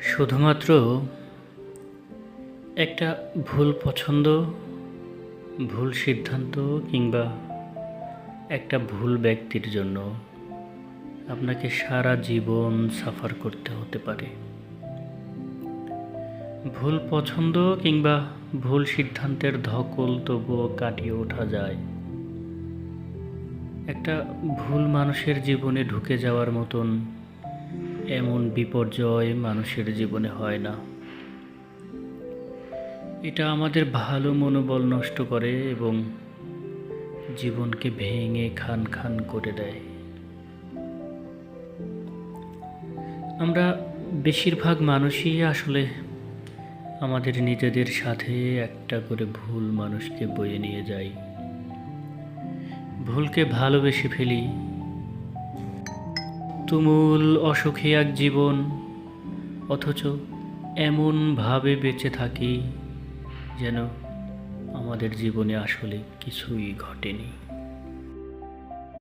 শুধুমাত্র একটা ভুল পছন্দ, ভুল সিদ্ধান্ত কিংবা একটা ভুল ব্যক্তির জন্য আপনাকে সারা জীবন সাফার করতে হতে পারে। ভুল পছন্দ কিংবা ভুল সিদ্ধান্তের ধকল তবুও কাটিয়ে ওঠা যায়। একটা ভুল মানুষের জীবনে ঢুকে যাওয়ার মতন এমন বিপর্যয় মানুষের জীবনে হয় না। এটা আমাদের ভালো মনোবল নষ্ট করে এবং জীবনকে ভেঙে খান খান করে দেয়। আমরা বেশিরভাগ মানুষই আসলে আমাদের নিজেদের সাথে একটা করে ভুল মানুষকে বয়ে নিয়ে যাই, ভুলকে ভালোবেসে ফেলি। তুমুল অসুখী এক জীবন, অথচ এমনভাবে বেঁচে থাকি যেন আমাদের জীবনে আসলে কিছুই ঘটেনি।